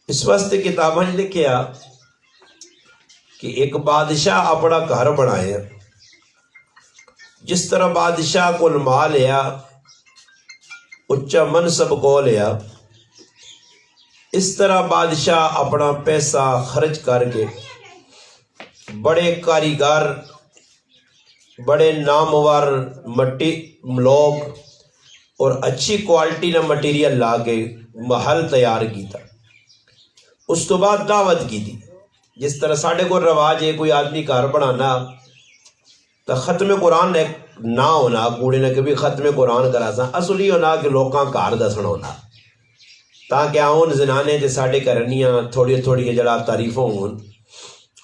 اس واسطے کتاباں لکھیا کہ ایک بادشاہ اپنا گھر بنایا، جس طرح بادشاہ کو مال لیا، اچا منصب کو لیا، اس طرح بادشاہ اپنا پیسہ خرچ کر کے بڑے کاریگر، بڑے نامور مٹی لوگ اور اچھی کوالٹی نہ مٹیریل لا کے محل تیار کیتا۔ اس تو بعد دعوت کی تھی، جس طرح ساڑھے کو رواج ہے کوئی آدمی گھر بنانا تو ختم قرآن نہ ہونا، کوڑے نے کبھی ختم قرآن کرا سا اصل ہی ہونا کہ لوکاں گھر دسنا ہونا، تاکہ آؤن زنانے جے ساڑھے کرنیاں تھوڑی تھوڑی جڑا تعریفوں ہوں،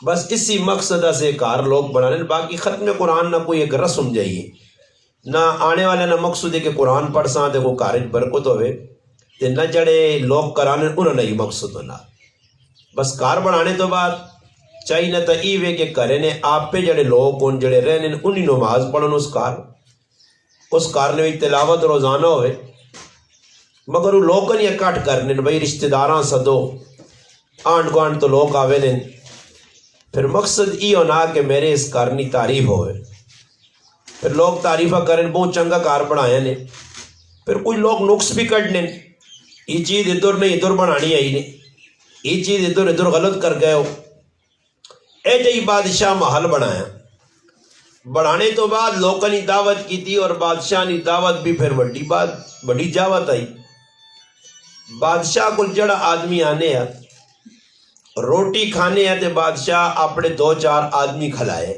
بس اسی مقصد سے کار لوگ بنانے۔ باقی ختم قرآن نہ کوئی ایک رسم جائیے، نہ آنے والے نہ مقصد ہے کہ قرآن پڑھ ساں تے کو کارج برکت ہوئے، تے نہ جڑے لوگ کرانے انہوں نے ہی مقصد ہونا۔ بس کار بنانے تو بعد چاہیے نہ تو ایوے کہ کرے نے آپ پہ جڑے لوگ ان جڑے رہنے انہی نماز پڑھن اس کار نے بھی تلاوت روزانہ ہوئے، مگر وہ لوگ نہیں اکٹھ کرنے بھائی رشتہ داراں صدو آنڈ گوانڈ تو لوگ آوے نے، پھر مقصد ای ہونا کہ میرے اس کارنی تعریف ہوئے، پھر لوگ تعریفہ کریں بہت چنگا کار بنایا نے، پھر کوئی لوگ نقص بھی کٹنے، یہ چیز ادھر نہیں ادھر بنانی آئی نے، یہ چیز ادھر غلط کر گئے ہو۔ اے جی بادشاہ محل بنایا، بڑھانے تو بعد لوگوں نے دعوت کی تھی، اور بادشاہ نے دعوت بھی پھر بڑی جاوت آئی۔ بادشاہ کو جڑا آدمی آنے ہے روٹی کھانے ہے تے بادشاہ اپنے 2-4 آدمی کھلائے،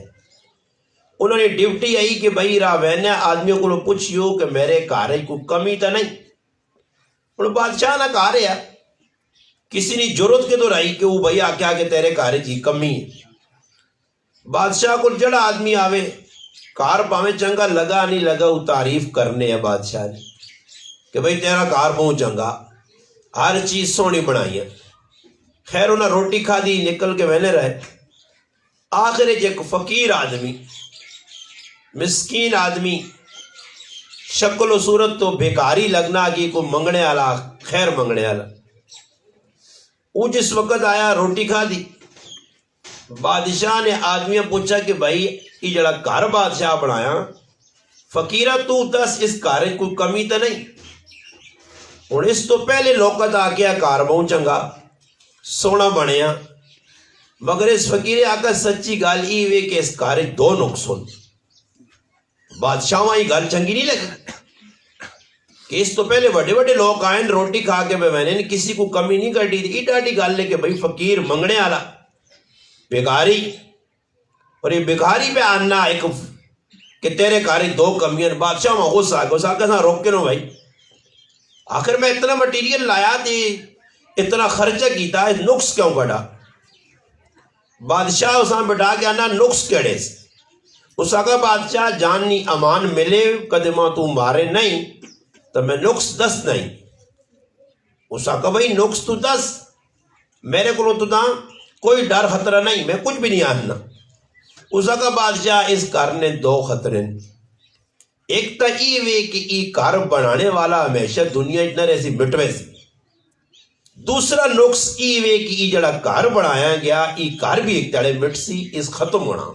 انہوں نے ڈیوٹی آئی کہ بھائی راوینے آدمیوں کو پوچھیو کہ میرے کارے کو کمی تو نہیں، انہوں بادشاہ نہ کہا رہا کسی نے ضرورت کے تو رہی کہ وہ بھائی آکیا کہ تیرے کارے کی کمی ہے۔ بادشاہ کو جڑا آدمی آوے کار پاویں چنگا لگا نہیں لگا وہ تعریف کرنے ہے بادشاہ نے کہ بھائی تیرا کار بہت چنگا، ہر چیز سونی بنائی ہے۔ خیر انہیں روٹی کھا دی، نکل کے ویلے رہے۔ آخر ایک فقیر آدمی، مسکین آدمی، شکل و صورت تو بیکاری لگنا کی کو منگنے والا، خیر منگنے والا، وہ جس وقت آیا روٹی کھا دی۔ بادشاہ نے آدمیاں پوچھا کہ بھائی یہ جڑا گھر بادشاہ بنایا فقیرہ تو دس اس کارج کوئی کمی تو نہیں، اور اس تو پہلے لوکت آکیا کار بہت چنگا سونا بنیا، مگر اس فقیرے آکا سچی گال ای وے کہ اس کارج 2 نقص ہوں۔ بادشاہ وہاں یہ گال چنگی نہیں لگی کہ اس تو پہلے بڑے لوگ آئیں روٹی کھا کے میں نے کسی کو کمی نہیں کر دی تھی، ڈاڈی گال لے کہ بھائی فقیر منگنے والا بیکاری، اور یہ بیکاری پہ آنا ایک کہ تیرے کاری 2 کمیاں۔ بادشاہ وہاں غصہ آ گیا، اس آگے ساں روک کے نو بھائی آخر میں اتنا مٹیریل لایا تھی، اتنا خرچہ کیتا ہے، نقص کیوں کٹا؟ بادشاہ اساں بٹا کے آنا نقص کیڑے سے، اس آگا بادشاہ جانی امان ملے قدمہ تو مارے نہیں تو میں نقص دس نہیں، اس آگا بھائی نقص تو دس، میرے کو تو دا کوئی ڈر خطرہ نہیں، میں کچھ بھی نہیں آنا۔ اس آگا بادشاہ اس کارنے 2 خطرے، ایک تا ای وے کہ ای کار بنانے والا ہمیشہ دنیا اتنا رہی مٹوے سی، دوسرا نقص ای وے کہ ای جڑا کار بنایا گیا ای کار بھی ایک تڑے مٹ سی، اس ختم ہونا۔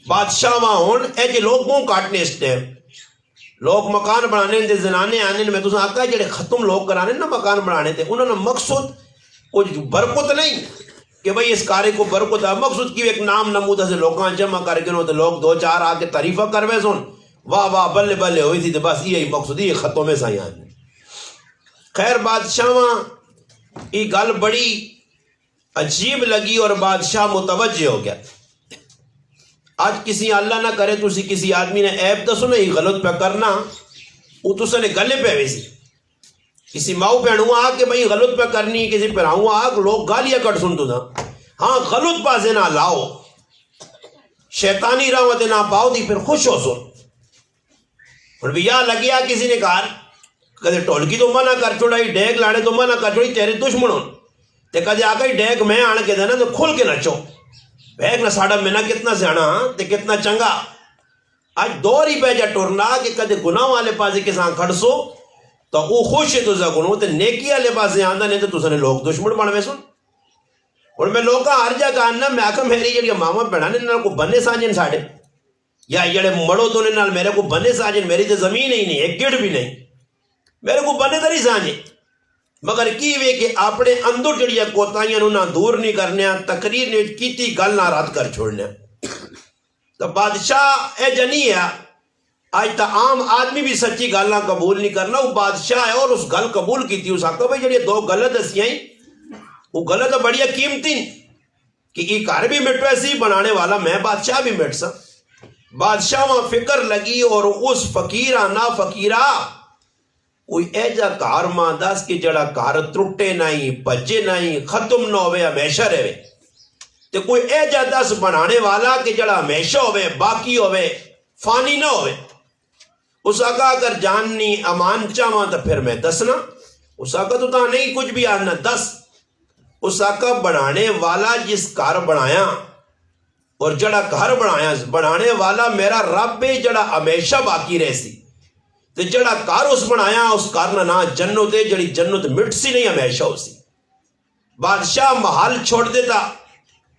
بادشاہ وہاں ہون اے جے لوگ موں کاٹنے اس ٹائم، لوگ مکان بنانے دے زنانے آنے میں تو آقا جڑے ختم لوگ کرانے نا مکان بنانے تھے، انہوں نے مقصد کچھ برکت نہیں کہ بھئی اس کارے کو برکت ہے، مقصد کی ایک نام نمودہ سے لوگاں جمع کر کے تو لوگ 2-4 آ کے تعریفہ کروے سن، واہ واہ بلے بلے ہوئی تھی، تو بس یہی مقصد یہ ختم ہے سائیان۔ خیر بادشاہ وہاں یہ گل بڑی عجیب لگی اور بادشاہ متوجہ ہو گیا۔ آج کسی اللہ نہ کرے تو کسی آدمی نے عیب دسو نہیں غلط پہ کرنا، وہ تو سنے گلے پہ ویسی کسی ماؤ پہنوں آ کہ بھئی غلط پہ کرنی، کسی پہنوں آ لوگ گالیاں کٹ سن تو دا، ہاں غلط پاسے نہ لاؤ، شیطانی راوتے نہ پاؤ دی پھر خوش ہو سن۔ اور بھی یا لگیا کسی نے کہا کدے ٹولکی تو منع کر چھوڑائی، ڈیگ لانے تو منع کر چھوڑی تیرے دشمنوں، تے کدے آگئی ڈیگ میں آنے کے دینا تو کھل کے نچو، بیگ نہ ساڑا میں نہ کتنا سیانا تے کتنا چنگا۔ آج دور ہی پہ جا ٹورنا کہ کدے گناہ والے پاسے کساں کھڑ سو تو وہ خوش ہے تسا کو تے نیکی والے پاسے آندا نہیں تے تساں نے لوگ دشمن بن وے سن. ہن میں لوکاں ہر جگہ آنا میں آکھاں میری جڑی ماواں بہناں نے انہاں کو بننے سانجن ساڈے یا جڑے مڑو تو نال میرے کو بننے سانجن میری تے زمین ہی نہیں ایک گڑ بھی نہیں میرے کو بننے تے نہیں سانجے مگر کی وے کہ اپنے اندر جڑی کوتاہیاں نوں نہ دور نہیں کرنے تقریر نے کیتی گل نہ رد کر چھوڑنے. تو بادشاہ اے جنی ہے آج تا عام آدمی بھی سچی گل نہ قبول نہیں کرنا. وہ بادشاہ ہے اور اس گل قبول کی تھی. اس آکھا بھائی جڑی دو گلت دسیاں وہ غلط بڑی قیمتی کہ یہ گھر بھی مٹ ویسی بنانے والا میں بادشاہ بھی مٹ سا. بادشاہ وہاں فکر لگی اور اس فقیرہ نا فقیرہ کوئی ایجا کار ماں دس کہ جڑا کار ترٹے نہیں بجے نہیں ختم نہ ہوئے ہمیشہ رہے تے کوئی ایجا دس بنانے والا کہ جڑا ہمیشہ ہوئے باقی ہوئے فانی نہ ہوئے. اس آقا اگر جاننی امان چاہاں تو پھر میں دسنا. اس آقا تو تاں نہیں کچھ بھی آنا دس. اس آقا بنانے والا جس گھر بنایا اور جڑا گھر بنایا بنانے والا میرا رب ہے جڑا ہمیشہ باقی رہ سی تے جڑا گھر اس بنایا اس گھر نا جنت ہے جڑی جنت مٹ سی نہیں ہمیشہ ہو سی. بادشاہ محل چھوڑ دیتا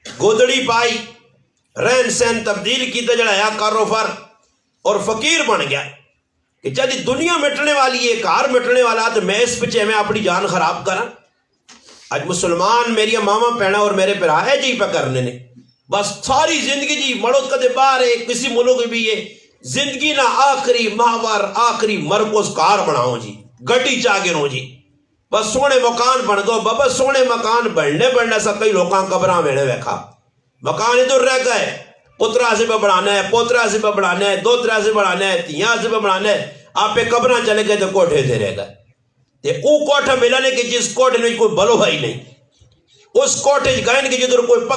گودڑی پائی رہن سہن تبدیل کیتا جڑا ہے کاروبار اور فقیر بن گیا کہ جب دنیا مٹنے والی ہے گھر مٹنے والا تو میں اس پیچھے میں اپنی جان خراب کراں. آج مسلمان میری ماما پینا اور میرے پھر آئے جی پہ کرنے نے بس ساری زندگی جی مڑو کدے باہر ہے کسی ملک بھی ہے زندگی نہ آخری محور آخری مرکز کار بناؤ جی گڈی چاگے رو جی بس سونے مکان بن دو بابا سونے مکان بننے سا کئی لوکاں قبراں ویڑے ویکھا مکان ادھر رہ گئے پترا سے پہ بڑھانا ہے پوترا سے پہ بڑھانا ہے دوترا سے بڑھانا ہے تیاں سے پہ بڑھانا ہے آپ پہ قبراں چلے گئے تو کوٹھے سے رہ گئے تے او کوٹھا ملا نے کہ جس کوٹھے میں کوئی بلو بھائی نہیں اس کوٹھے گئے کہ جدھر کوئی